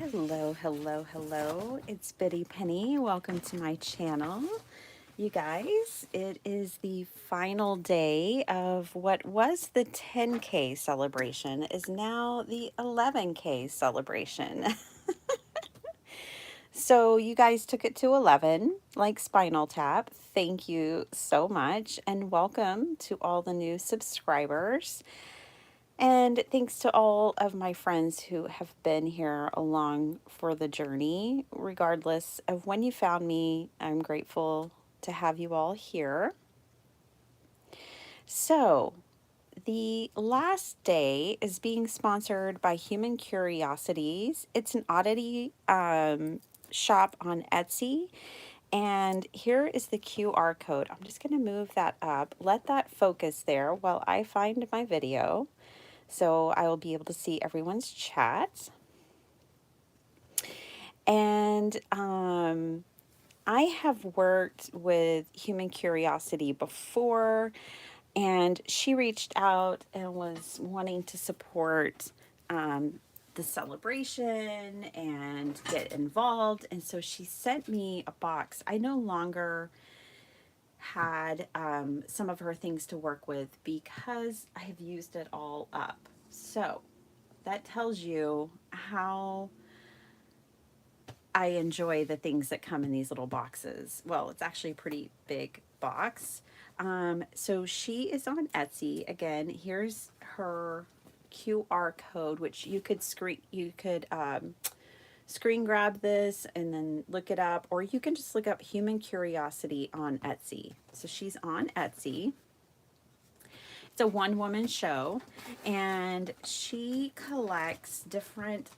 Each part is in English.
Hello, hello, hello. It's Biddy Penny. Welcome to my channel. You guys, it is the final day of what was the 10K celebration is now the 11K celebration. So you guys took it to 11, like Spinal Tap. Thank you so much, and welcome to all the new subscribers. And thanks to all of my friends who have been here along for the journey. Regardless of when you found me, I'm grateful to have you all here. So, the last day is being sponsored by Human Curiosities. It's an oddity shop on Etsy. And here is the QR code. I'm just going to move that up. Let that focus there while I find my video, so I will be able to see everyone's chat. And I have worked with Human Curiosity before, and she reached out and was wanting to support the celebration and get involved. And so she sent me a box. I no longer had some of her things to work with because I have used it all up. So that tells you how I enjoy the things that come in these little boxes. Well, it's actually a pretty big box. So she is on Etsy. Again, here's her QR code, which you could screen grab this and then look it up, or you can just look up Human Curiosity on Etsy. So she's on Etsy. It's a one-woman show, and she collects different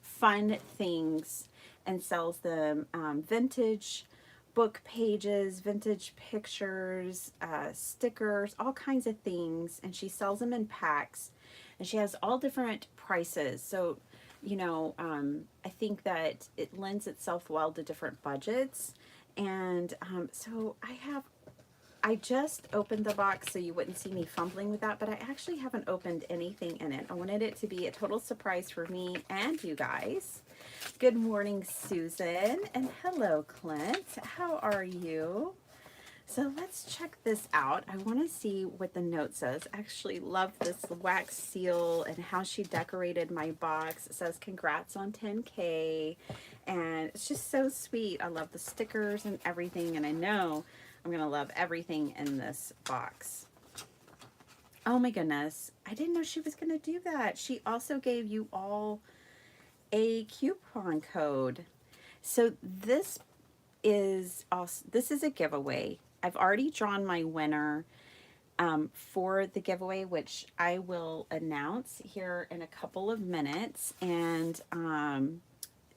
fun things and sells them, vintage book pages, vintage pictures, stickers, all kinds of things, and she sells them in packs, and she has all different prices. So I think that it lends itself well to different budgets. And so I just opened the box so you wouldn't see me fumbling with that, but I actually haven't opened anything in it. I wanted it to be a total surprise for me and you guys. Good morning, Susan, and hello, Clint. How are you? So let's check this out. I want to see what the note says. I actually love this wax seal and how she decorated my box. It says congrats on 10K, and it's just so sweet. I love the stickers and everything, and I know I'm going to love everything in this box. Oh my goodness. I didn't know she was going to do that. She also gave you all a coupon code. So this is a giveaway. I've already drawn my winner for the giveaway, which I will announce here in a couple of minutes. And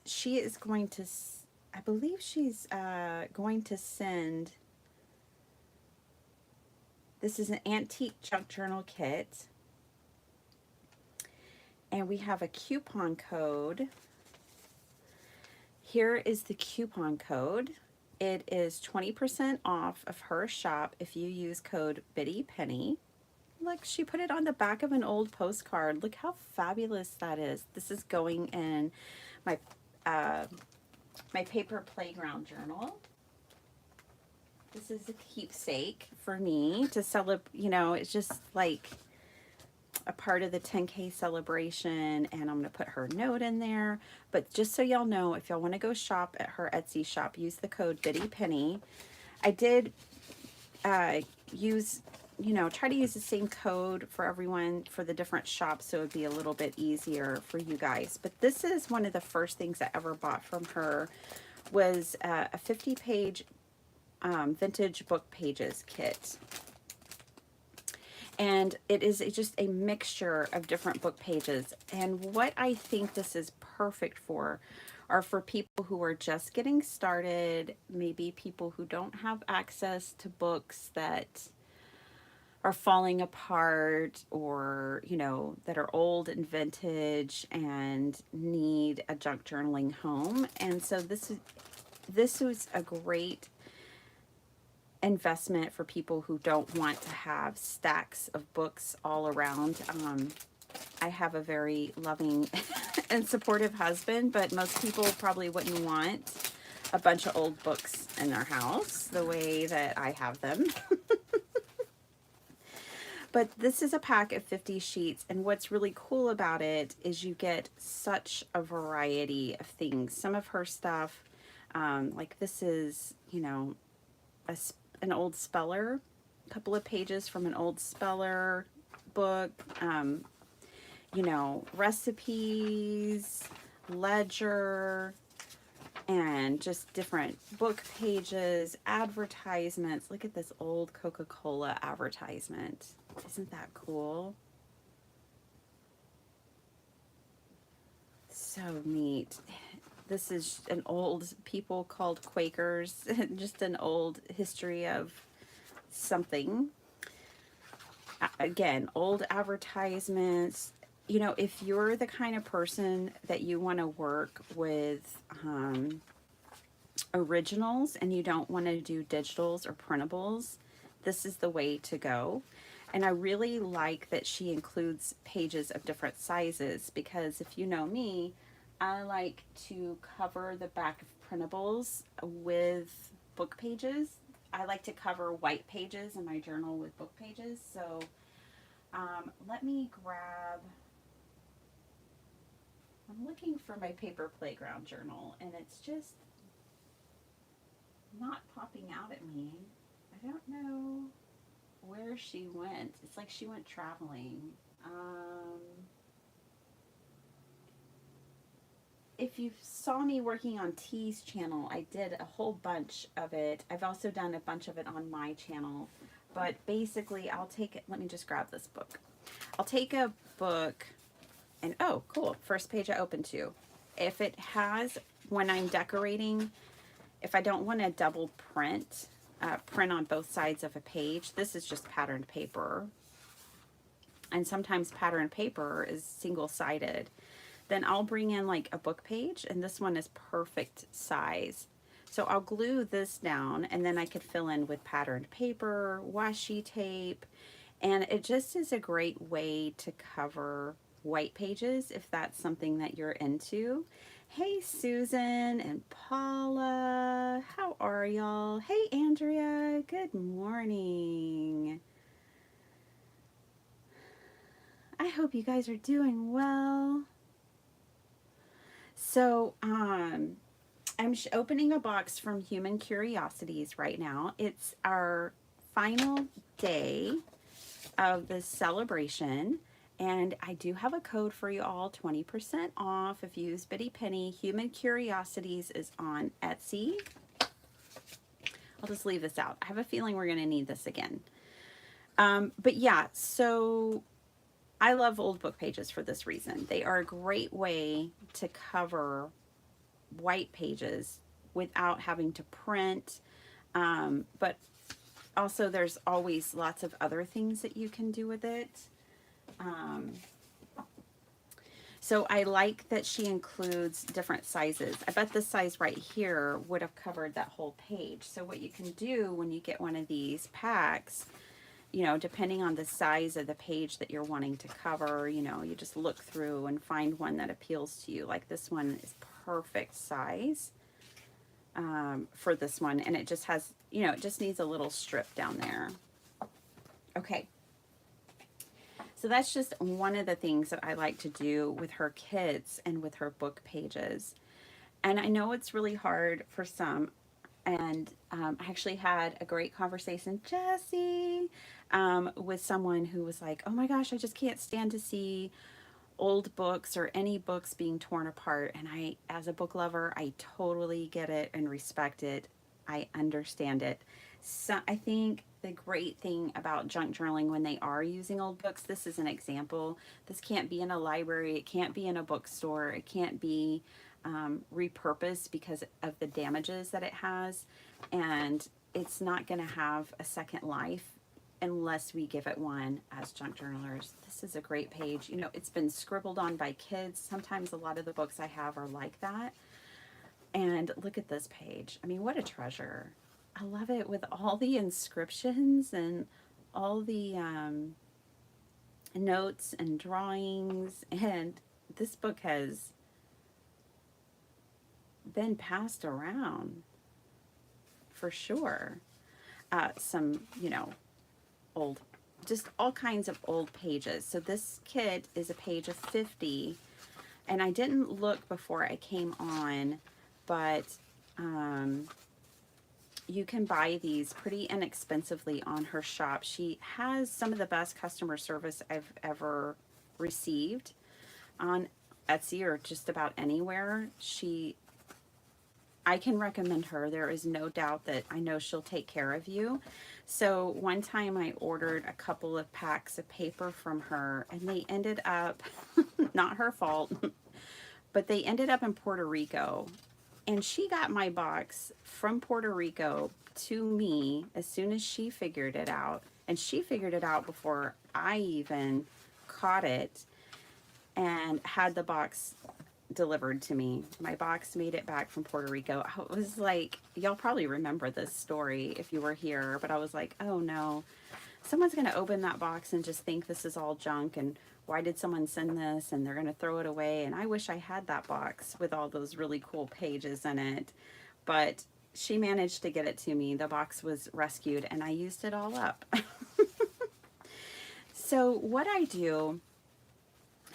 she is going to, I believe she's going to send, this is an antique junk journal kit. And we have a coupon code. Here is the coupon code. It is 20% off of her shop if you use code BiddyPenny. Look, she put it on the back of an old postcard. Look how fabulous that is. This is going in my my paper playground journal. This is a keepsake for me to celebrate. It's just like a part of the 10K celebration, and I'm going to put her note in there. But just so y'all know, if y'all want to go shop at her Etsy shop, use the code BiddyPenny. I did try to use the same code for everyone for the different shops, so it would be a little bit easier for you guys. But this is one of the first things I ever bought from her, was a 50-page vintage book pages kit. And it is just a mixture of different book pages. And what I think this is perfect for are for people who are just getting started, maybe people who don't have access to books that are falling apart, or that are old and vintage and need a junk journaling home. And so this was a great investment for people who don't want to have stacks of books all around. I have a very loving and supportive husband, but most people probably wouldn't want a bunch of old books in their house the way that I have them. But this is a pack of 50 sheets, and what's really cool about it is you get such a variety of things. Some of her stuff, like this is, you know, an old speller, a couple of pages from an old speller book, you know, recipes, ledger, and just different book pages, advertisements. Look at this old Coca-Cola advertisement. Isn't that cool? So neat. This is an old people called Quakers, just an old history of something. Again, old advertisements. You know, if you're the kind of person that you want to work with originals and you don't want to do digitals or printables, this is the way to go. And I really like that she includes pages of different sizes, because if you know me, I like to cover the back of printables with book pages. I like to cover white pages in my journal with book pages. So let me grab, I'm looking for my paper playground journal and it's just not popping out at me. I don't know where she went. It's like she went traveling. If you saw me working on T's channel, I did a whole bunch of it. I've also done a bunch of it on my channel. But basically, I'll take it. Let me just grab this book. I'll take a book and, oh, cool. First page I open to. If it has, when I'm decorating, if I don't want to double print on both sides of a page, this is just patterned paper. And sometimes patterned paper is single-sided. Then I'll bring in like a book page, and this one is perfect size. So I'll glue this down, and then I could fill in with patterned paper, washi tape, and it just is a great way to cover white pages if that's something that you're into. Hey Susan and Paula, how are y'all? Hey Andrea, good morning. I hope you guys are doing well. So, I'm opening a box from Human Curiosities right now. It's our final day of the celebration, and I do have a code for you all, 20% off if you use Bitty Penny. Human Curiosities is on Etsy. I'll just leave this out. I have a feeling we're going to need this again. But yeah, so I love old book pages for this reason. They are a great way to cover white pages without having to print. But also there's always lots of other things that you can do with it. So I like that she includes different sizes. I bet this size right here would have covered that whole page. So what you can do when you get one of these packs, you know, depending on the size of the page that you're wanting to cover, you know, you just look through and find one that appeals to you. Like this one is perfect size for this one. And it just has, you know, it just needs a little strip down there. Okay. So that's just one of the things that I like to do with her kits and with her book pages. And I know it's really hard for some. And I actually had a great conversation, Jessie, with someone who was like, oh my gosh, I just can't stand to see old books or any books being torn apart. And I, as a book lover, I totally get it and respect it. I understand it. So I think the great thing about junk journaling when they are using old books, this is an example. This can't be in a library. It can't be in a bookstore. It can't be repurposed because of the damages that it has. And it's not going to have a second life unless we give it one as junk journalers. This is a great page. You know, it's been scribbled on by kids. Sometimes a lot of the books I have are like that. And look at this page. I mean, what a treasure. I love it with all the inscriptions and all the notes and drawings. And this book has been passed around for sure. Some, old, just all kinds of old pages. So this kit is a page of 50, and I didn't look before I came on, but you can buy these pretty inexpensively on her shop. She has some of the best customer service I've ever received on Etsy or just about anywhere. I can recommend her. There is no doubt that I know she'll take care of you. So one time I ordered a couple of packs of paper from her, and they ended up, not her fault, but they ended up in Puerto Rico. And she got my box from Puerto Rico to me as soon as she figured it out. And she figured it out before I even caught it and had the box delivered to me. My box made it back from Puerto Rico. I was like, y'all probably remember this story if you were here, but I was like, oh no, someone's going to open that box and just think this is all junk, and why did someone send this, and they're going to throw it away. And I wish I had that box with all those really cool pages in it, but she managed to get it to me. The box was rescued and I used it all up. So what I do,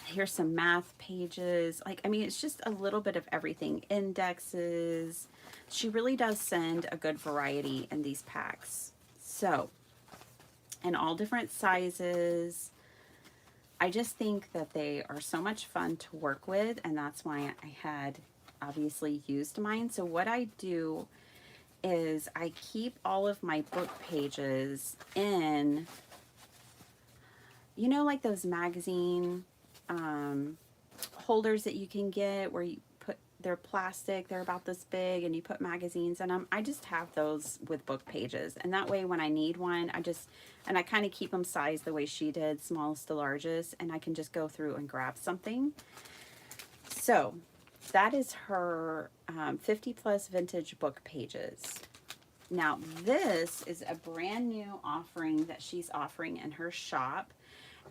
here's some math pages. It's just a little bit of everything. Indexes. She really does send a good variety in these packs. So, in all different sizes. I just think that they are so much fun to work with, and that's why I had obviously used mine. So what I do is I keep all of my book pages in, like those magazine holders that you can get where you put, they're plastic, they're about this big, and you put magazines in them. I just have those with book pages, and that way when I need one, I kind of keep them sized the way she did, smallest to largest, and I can just go through and grab something. So that is her 50 plus vintage book pages. Now this is a brand new offering that she's offering in her shop,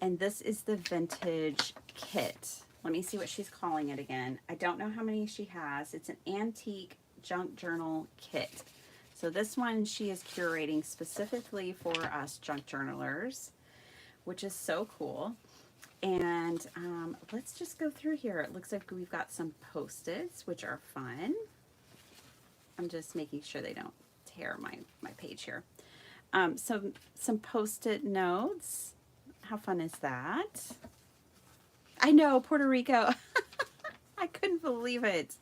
and this is the vintage kit. Let me see what she's calling it again. I don't know how many she has. It's an antique junk journal kit. So this one she is curating specifically for us junk journalers, which is so cool. And let's just go through here. It looks like we've got some Post-its, which are fun. I'm just making sure they don't tear my page here. Some Post-it notes. How fun is that? I know, Puerto Rico. I couldn't believe it.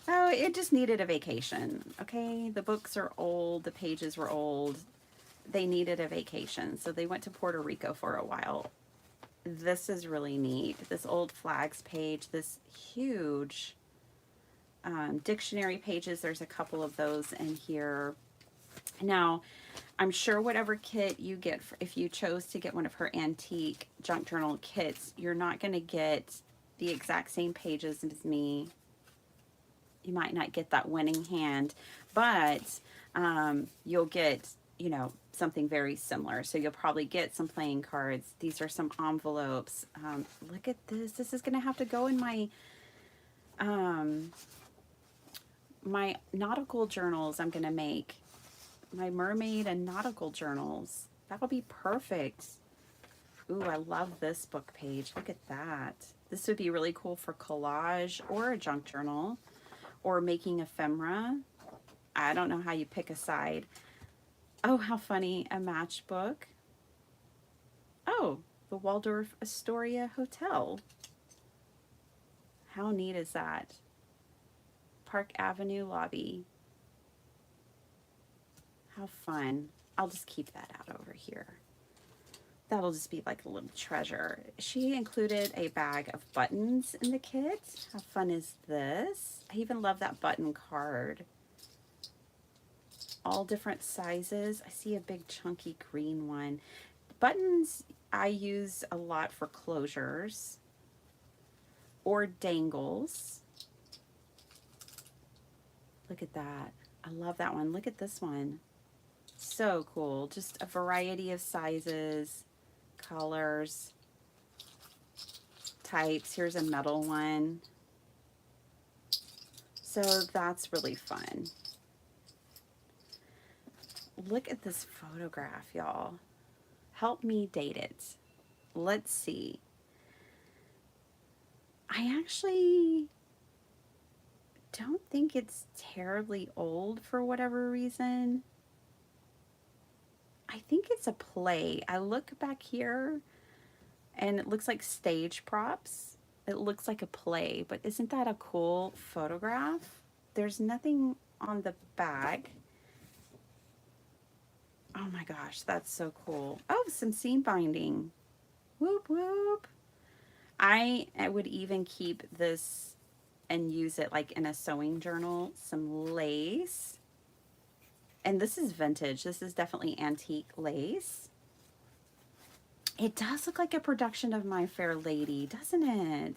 Oh, it just needed a vacation, okay? The books are old, the pages were old. They needed a vacation, so they went to Puerto Rico for a while. This is really neat. This old flags page, this huge dictionary pages. There's a couple of those in here. Now, I'm sure whatever kit you get, if you chose to get one of her antique junk journal kits, you're not going to get the exact same pages as me. You might not get that winning hand, but you'll get, something very similar. So you'll probably get some playing cards. These are some envelopes. Look at this. This is going to have to go in my nautical journals I'm going to make. My mermaid and nautical journals. That'll be perfect. Ooh, I love this book page. Look at that. This would be really cool for collage or a junk journal or making ephemera. I don't know how you pick a side. Oh, how funny. A matchbook. Oh, the Waldorf Astoria Hotel. How neat is that? Park Avenue lobby. How fun. I'll just keep that out over here. That'll just be like a little treasure. She included a bag of buttons in the kit. How fun is this? I even love that button card. All different sizes. I see a big chunky green one. Buttons I use a lot for closures or dangles. Look at that. I love that one. Look at this one. So cool. Just a variety of sizes, colors. types. Here's a metal one. So that's really fun. Look at this photograph, y'all. Help me date it. Let's see. I actually don't think it's terribly old for whatever reason. I think it's a play. I look back here and it looks like stage props. It looks like a play, but isn't that a cool photograph? There's nothing on the back. Oh my gosh, that's so cool. Oh, some seam binding. Whoop, whoop. I would even keep this and use it like in a sewing journal. Some lace. And this is vintage. This is definitely antique lace. It does look like a production of My Fair Lady, doesn't it?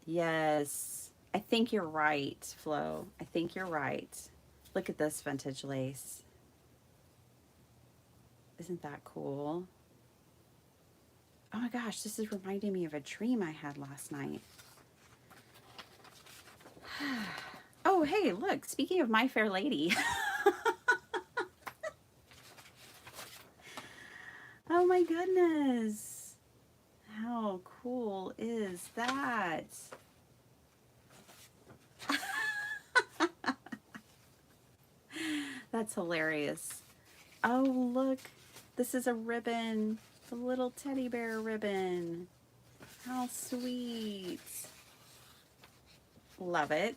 Yes. I think you're right, Flo. I think you're right. Look at this vintage lace. Isn't that cool? Oh my gosh, this is reminding me of a dream I had last night. Oh, hey, look, speaking of My Fair Lady. Oh my goodness. How cool is that? That's hilarious. Oh, look. This is a ribbon. A little teddy bear ribbon. How sweet. Love it.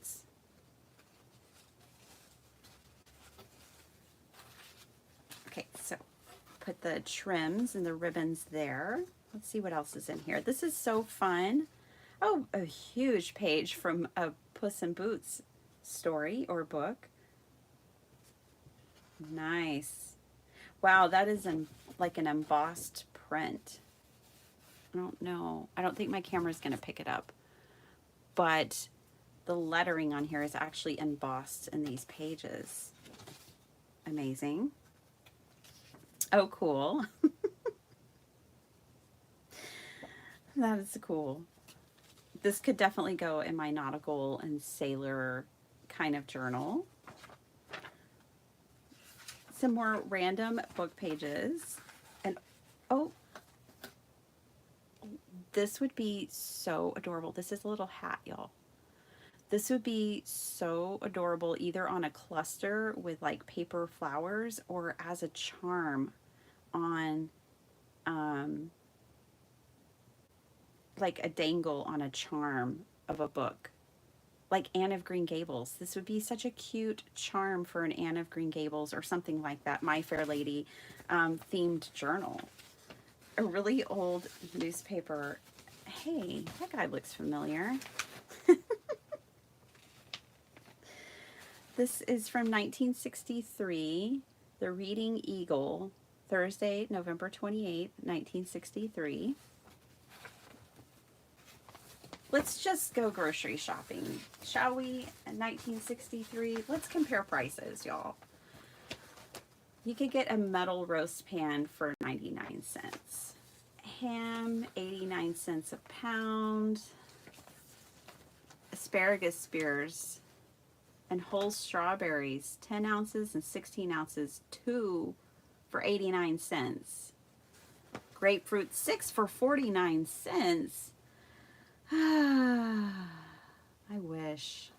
Okay, so put the trims and the ribbons there. Let's see what else is in here. This is so fun. Oh, a huge page from a Puss in Boots story or book. Nice. Wow, that is like an embossed print. I don't know. I don't think my camera's going to pick it up. But the lettering on here is actually embossed in these pages. Amazing. Oh, cool. That is cool. This could definitely go in my nautical and sailor kind of journal. Some more random book pages. And oh, this would be so adorable. This is a little hat, y'all. This would be so adorable either on a cluster with like paper flowers or as a charm on like a dangle on a charm of a book. Like Anne of Green Gables. This would be such a cute charm for an Anne of Green Gables or something like that. My Fair Lady themed journal. A really old newspaper. Hey, that guy looks familiar. This is from 1963, The Reading Eagle, Thursday, November 28th, 1963. Let's just go grocery shopping, shall we? In 1963, let's compare prices, y'all. You could get a metal roast pan for 99 cents. Ham, 89 cents a pound. Asparagus spears and whole strawberries, 10 ounces and 16 ounces, 2 for 89 cents. Grapefruit, 6 for 49 cents. I wish.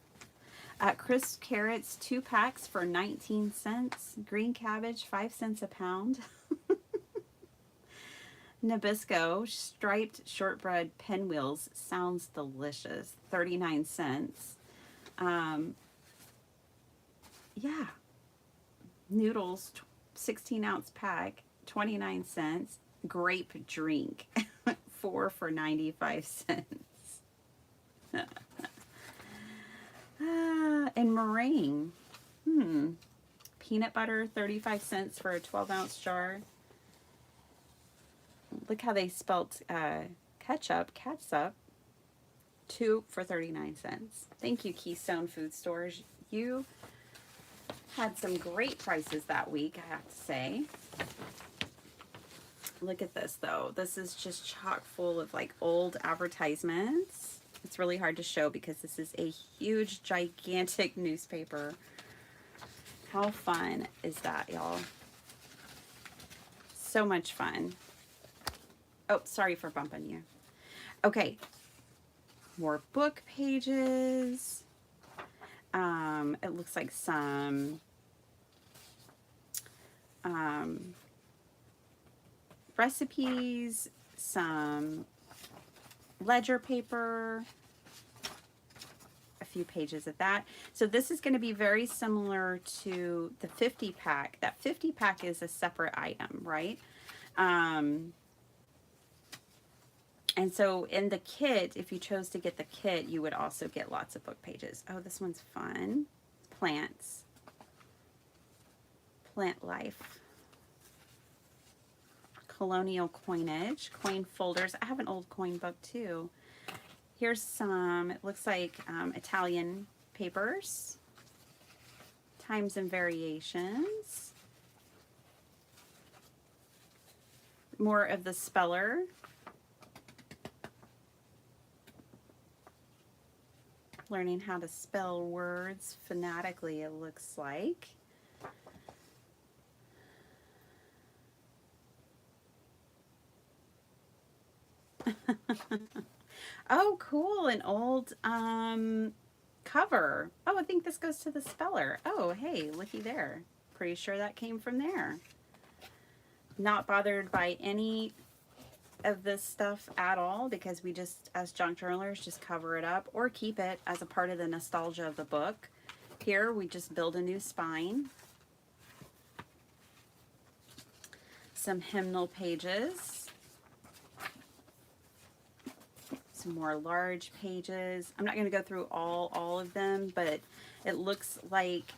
Crisp carrots, 2 packs for 19 cents. Green cabbage, 5 cents a pound. Nabisco striped shortbread pinwheels, sounds delicious. 39 cents. Yeah. Noodles, 16-ounce pack, 29 cents. Grape drink, 4 for 95 cents. And meringue. Peanut butter, 35 cents for a 12-ounce jar. Look how they spelt ketchup, 2 for 39 cents. Thank you, Keystone Food Stores. You had some great prices that week, I have to say. Look at this though. This is just chock full of like old advertisements. It's really hard to show because this is a huge, gigantic newspaper. How fun is that, y'all? So much fun. Oh, sorry for bumping you. Okay, more book pages. It looks like some recipes, some ledger paper, a few pages of that. So this is going to be very similar to the 50 pack. That 50 pack is a separate item, right? And so in the kit, if you chose to get the kit, you would also get lots of book pages. Oh, this one's fun. Plants. Plant life. Colonial coinage. Coin folders. I have an old coin book too. Here's some, it looks like Italian papers. Times and variations. More of the speller. Learning how to spell words phonetically, it looks like. Oh, cool. An old cover. Oh, I think this goes to the speller. Oh, hey, looky there. Pretty sure that came from there. Not bothered by any of this stuff at all because we just, as junk journalers, just cover it up or keep it as a part of the nostalgia of the book. Here, we just build a new spine. Some hymnal pages. Some more large pages. I'm not going to go through all of them, but it looks like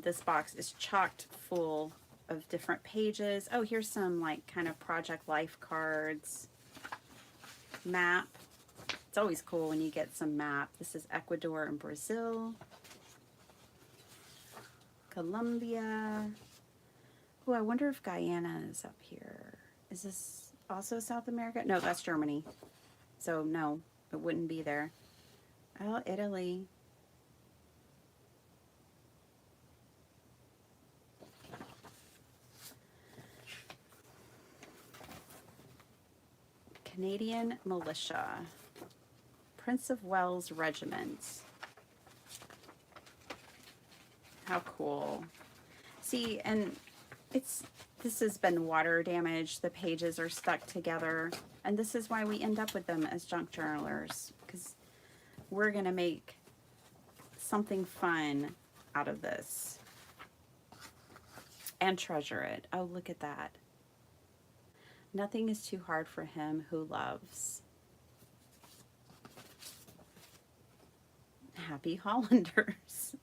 this box is chocked full of different pages. Oh, here's some like kind of project life cards. Map. It's always cool when you get some map. This is Ecuador and Brazil. Colombia. Oh, I wonder if Guyana is up here. Is this also South America? No, that's Germany. So no, it wouldn't be there. Oh, Italy. Canadian Militia. Prince of Wales Regiment. How cool. See, and this has been water damaged. The pages are stuck together. And this is why we end up with them as junk journalers. Because we're going to make something fun out of this. And treasure it. Oh, look at that. Nothing is too hard for him who loves. Happy Hollanders.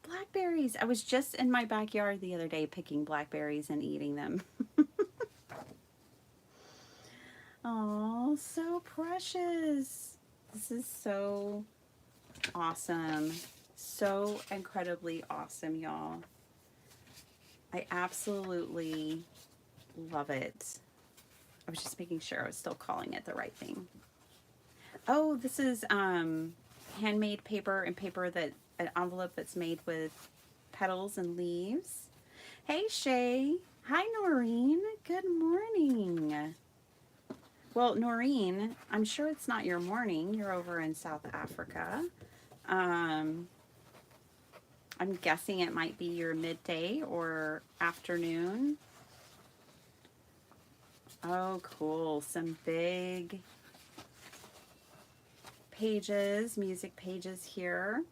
Blackberries. I was just in my backyard the other day picking blackberries and eating them. Oh, so precious. This is so awesome. So incredibly awesome, y'all. I absolutely love it. I was just making sure I was still calling it the right thing. Oh, this is handmade paper and paper that an envelope that's made with petals and leaves. Hey, Shay. Hi, Noreen. Good morning. Well, Noreen, I'm sure it's not your morning. You're over in South Africa. I'm guessing it might be your midday or afternoon. Oh, cool. Some big pages, music pages here.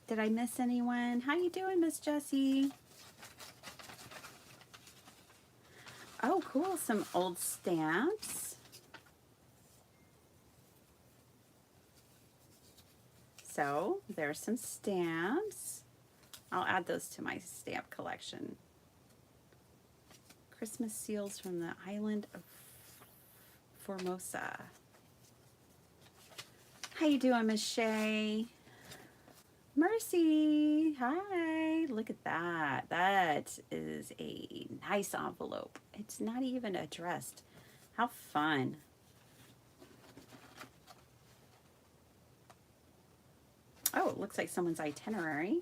Did I miss anyone? How you doing, Miss Jessie? Oh, cool. Some old stamps. So there's some stamps. I'll add those to my stamp collection. Christmas seals from the island of Formosa. How you doing, Miss Shay? Mercy, hi, look at that. That is a nice envelope. It's not even addressed. How fun. Oh, it looks like someone's itinerary.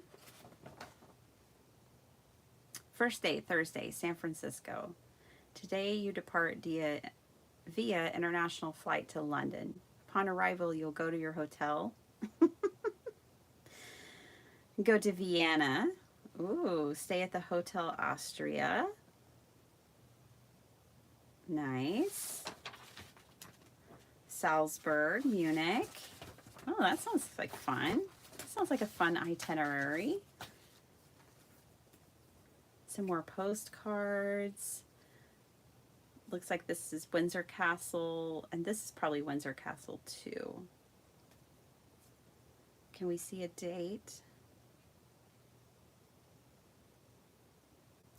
First day, Thursday, San Francisco. Today you depart via international flight to London. Upon arrival, you'll go to your hotel. Go to Vienna. Ooh, stay at the Hotel Austria. Nice. Salzburg, Munich. Oh, that sounds like fun. That sounds like a fun itinerary. Some more postcards. Looks like this is Windsor Castle, and this is probably Windsor Castle too. Can we see a date?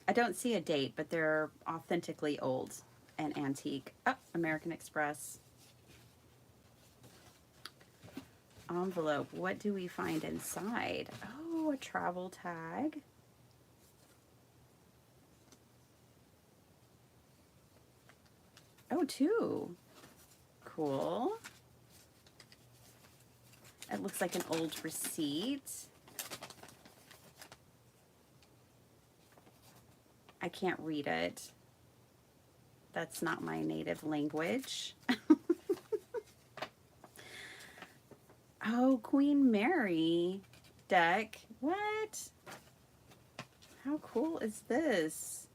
I don't see a date, but they're authentically old and antique. Oh, American Express. Envelope. What do we find inside? Oh, a travel tag. Oh, two. Cool. It looks like an old receipt. I can't read it. That's not my native language. Oh, Queen Mary deck. What? How cool is this?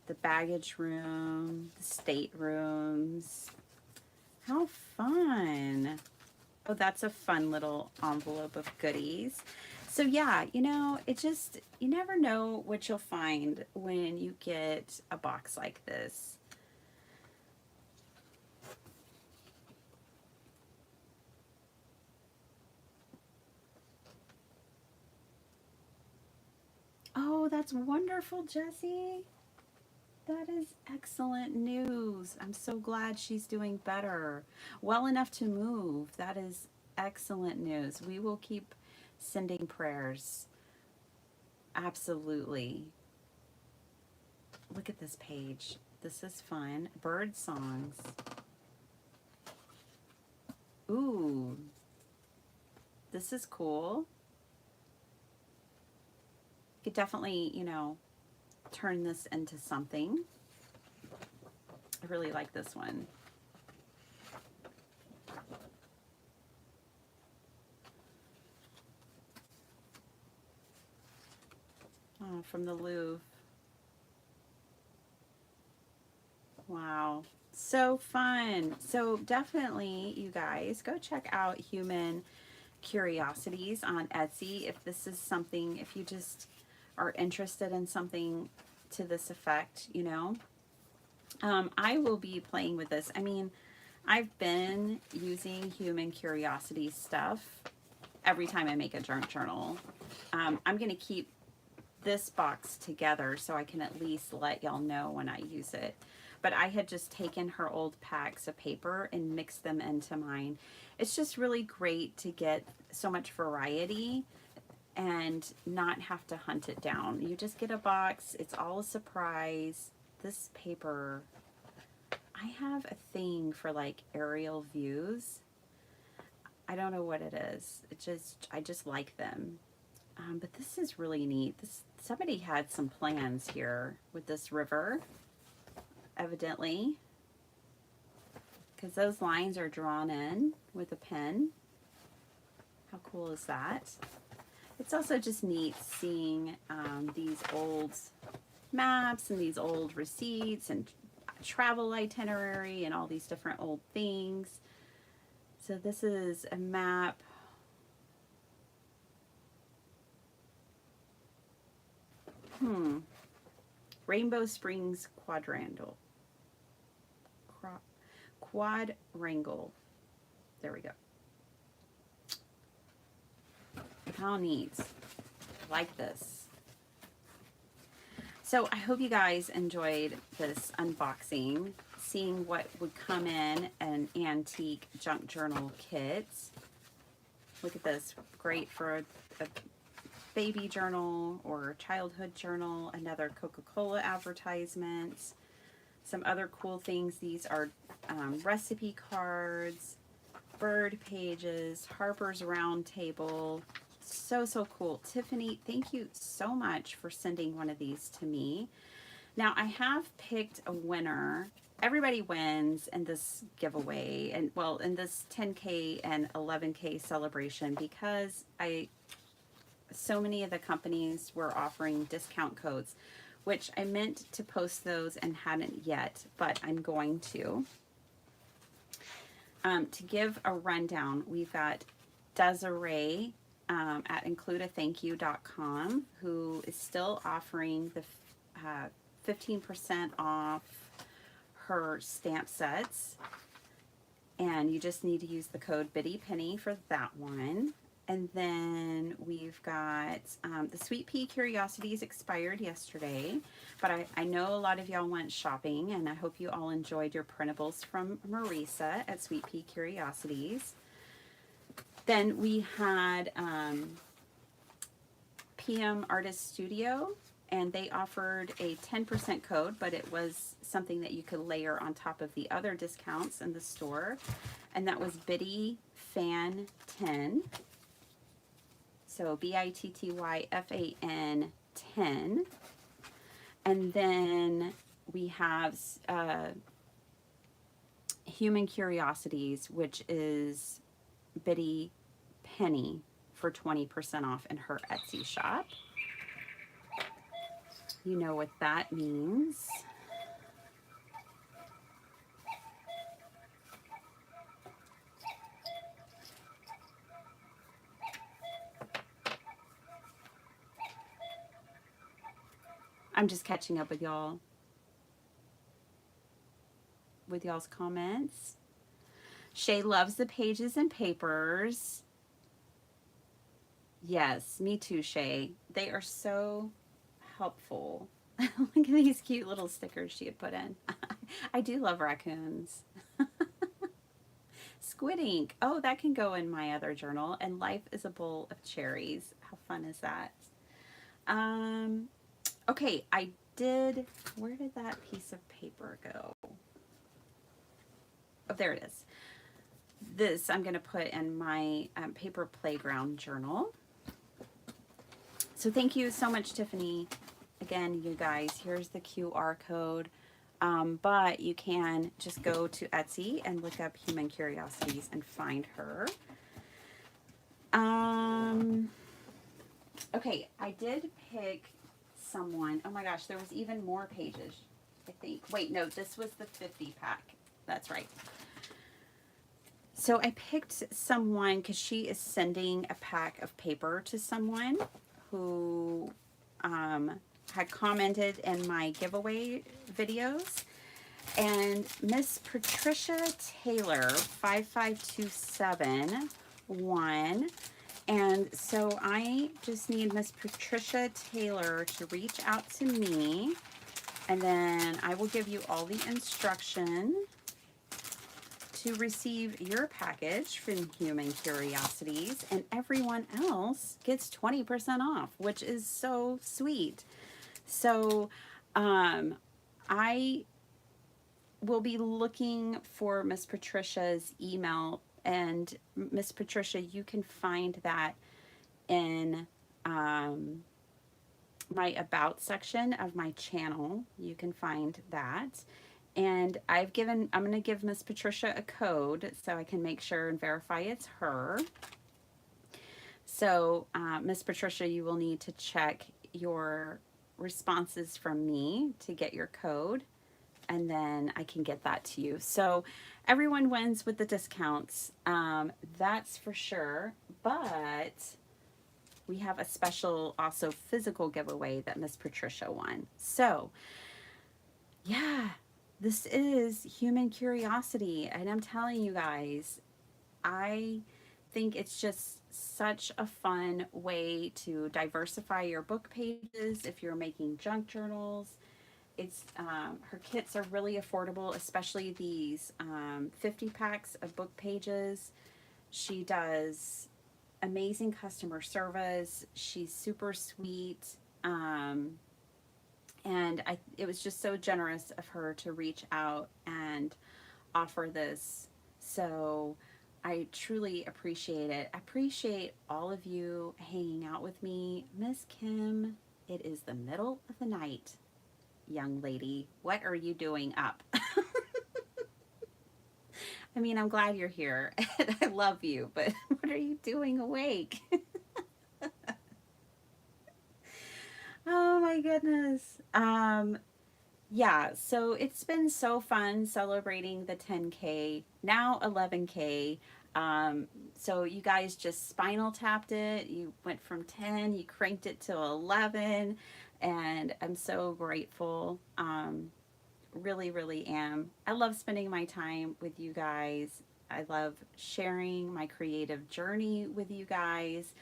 The baggage room, the state rooms. How fun. Oh, that's a fun little envelope of goodies. So yeah, you know, you never know what you'll find when you get a box like this. Oh, that's wonderful, Jessie. That is excellent news. I'm so glad she's doing better. Well enough to move. That is excellent news. We will keep sending prayers. Absolutely. Look at this page. This is fun. Bird songs. Ooh. This is cool. You could definitely, you know, turn this into something. I really like this one. Oh, from the Louvre. Wow. So fun. So definitely, you guys, go check out Human Curiosities on Etsy if this is something, if you just are interested in something to this effect, you know. I will be playing with this. I mean, I've been using Human Curiosities stuff every time I make a junk journal. I'm going to keep this box together so I can at least let y'all know when I use it. But I had just taken her old packs of paper and mixed them into mine. It's just really great to get so much variety and not have to hunt it down. You just get a box. It's all a surprise. This paper, I have a thing for like aerial views. I don't know what it is. I just like them. But this is really neat. Somebody had some plans here with this river, evidently, because those lines are drawn in with a pen. How cool is that? It's also just neat seeing these old maps and these old receipts and travel itinerary and all these different old things. So this is a map. Rainbow Springs Quadrangle. There we go. How neat. Like this. So I hope you guys enjoyed this unboxing, seeing what would come in an antique junk journal kit. Look at this. Great for a baby journal or childhood journal. Another Coca-Cola advertisement. Some other cool things. These are recipe cards, bird pages, Harper's Roundtable. So, so cool. Tiffany, thank you so much for sending one of these to me. Now, I have picked a winner. Everybody wins in this giveaway, and well, in this 10K and 11K celebration, because so many of the companies were offering discount codes, which I meant to post those and hadn't yet, but I'm going to. To give a rundown, we've got Desiree at includeathankyou.com, who is still offering the 15% off her stamp sets, and you just need to use the code BittyPenny for that one. And then we've got the Sweet Pea Curiosities expired yesterday, but I know a lot of y'all went shopping, and I hope you all enjoyed your printables from Marisa at Sweet Pea Curiosities. Then we had PM Artist Studio, and they offered a 10% code, but it was something that you could layer on top of the other discounts in the store, and that was Bitty Fan 10. So BITTYFAN 10. And then we have Human Curiosities, which is Bitty Penny for 20% off in her Etsy shop. You know what that means. I'm just catching up with y'all, with y'all's comments. Shay loves the pages and papers. Yes, me too, Shay. They are so helpful. Look at these cute little stickers she had put in. I do love raccoons. Squid ink. Oh, that can go in my other journal. And life is a bowl of cherries. How fun is that? Okay, I did, where did that piece of paper go? Oh, there it is. This I'm going to put in my paper playground journal. So thank you so much, Tiffany. Again, you guys, here's the QR code. But you can just go to Etsy and look up Human Curiosities and find her. Okay, I did pick someone. Oh my gosh, there was even more pages, I think. Wait, no, this was the 50 pack. That's right. So I picked someone because she is sending a pack of paper to someone who had commented in my giveaway videos. And Miss Patricia Taylor 5527 won. And so I just need Miss Patricia Taylor to reach out to me, and then I will give you all the instruction to receive your package from Human Curiosities, and everyone else gets 20% off, which is so sweet. So I will be looking for Miss Patricia's email. And Miss Patricia, you can find that in my About section of my channel. You can find that. And I'm going to give Miss Patricia a code so I can make sure and verify it's her. So Miss Patricia, you will need to check your responses from me to get your code, and then I can get that to you. So everyone wins with the discounts, that's for sure. But we have a special also physical giveaway that Miss Patricia won. So yeah, this is Human Curiosity, and I'm telling you guys, I think it's just such a fun way to diversify your book pages if you're making junk journals. It's her kits are really affordable, especially these 50 packs of book pages. She does amazing customer service. She's super sweet. Um, and it was just so generous of her to reach out and offer this. So I truly appreciate it. I appreciate all of you hanging out with me. Miss Kim, it is the middle of the night, young lady. What are you doing up? I mean, I'm glad you're here and I love you, but what are you doing awake? Oh my goodness. Yeah, so it's been so fun celebrating the 10K, now 11K. So you guys just spinal tapped it. You went from 10, you cranked it to 11, and I'm so grateful. Really, really am. I love spending my time with you guys. I love sharing my creative journey with you guys.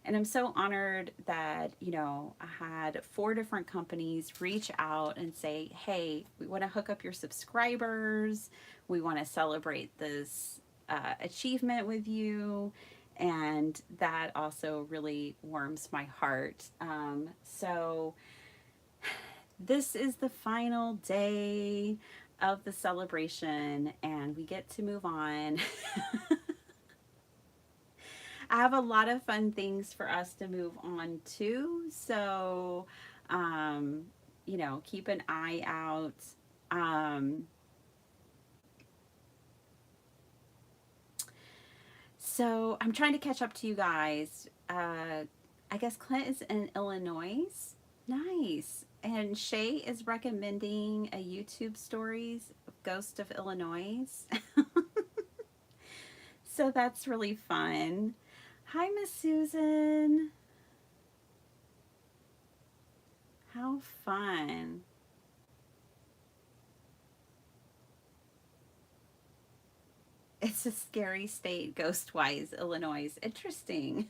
And I'm so honored that, I had 4 different companies reach out and say, hey, we want to hook up your subscribers. We want to celebrate this achievement with you. And that also really warms my heart. So this is the final day of the celebration, and we get to move on. I have a lot of fun things for us to move on to. So, um, keep an eye out. Um, so, I'm trying to catch up to you guys. I guess Clint is in Illinois. Nice. And Shay is recommending a YouTube stories of Ghost of Illinois. So that's really fun. Hi, Miss Susan. How fun. It's a scary state, ghost wise, Illinois. Interesting.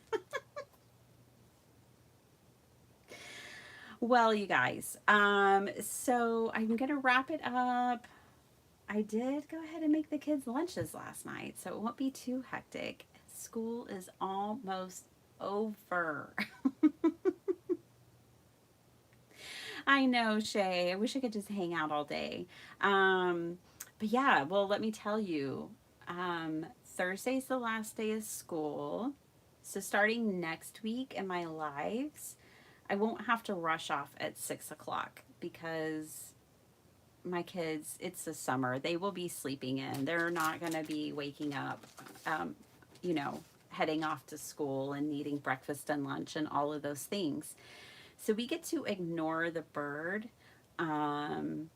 Well, you guys, so I'm gonna wrap it up. I did go ahead and make the kids lunches last night, so it won't be too hectic. School is almost over. I know, Shay. I wish I could just hang out all day. Um, but yeah, well, let me tell you, Thursday's the last day of school. So starting next week in my lives, I won't have to rush off at 6 o'clock because my kids, it's the summer. They will be sleeping in. They're not going to be waking up, um, you know, heading off to school and needing breakfast and lunch and all of those things. So we get to ignore the bird, um,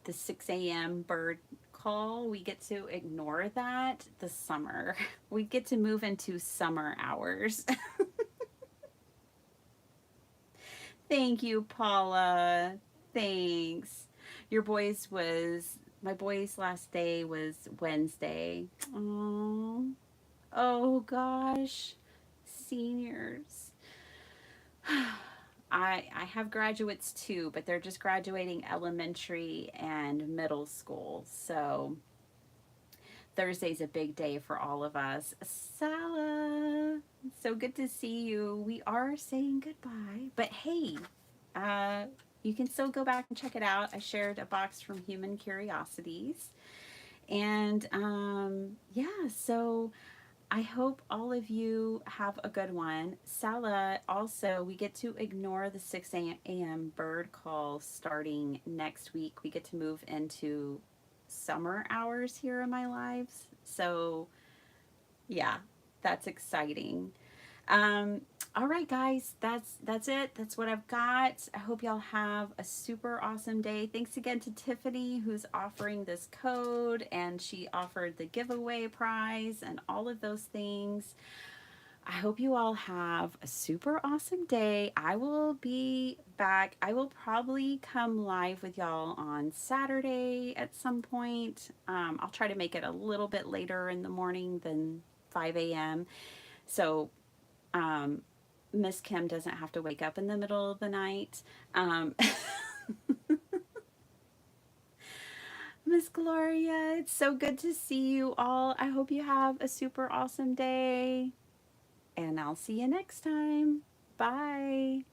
the 6 a.m. bird call. We get to ignore that the summer. We get to move into summer hours. Thank you, Paula. Thanks. My boy's last day was Wednesday. Oh, oh gosh. Seniors. I have graduates too, but they're just graduating elementary and middle school. So Thursday's a big day for all of us. Sala, so good to see you. We are saying goodbye, but hey, uh, you can still go back and check it out. I shared a box from Human Curiosities. And yeah, so I hope all of you have a good one. Sala, also, we get to ignore the 6 a.m. bird call starting next week. We get to move into summer hours here in my lives. So, yeah, that's exciting. Um, all right, guys, that's it. That's what I've got. I hope y'all have a super awesome day. Thanks again to Tiffany, who's offering this code, and she offered the giveaway prize and all of those things. I hope you all have a super awesome day. I will be back. I will probably come live with y'all on Saturday at some point. I'll try to make it a little bit later in the morning than 5 a.m. So um, Miss Kim doesn't have to wake up in the middle of the night. Um, Miss Gloria, it's so good to see you all. I hope you have a super awesome day. and I'll see you next time. Bye.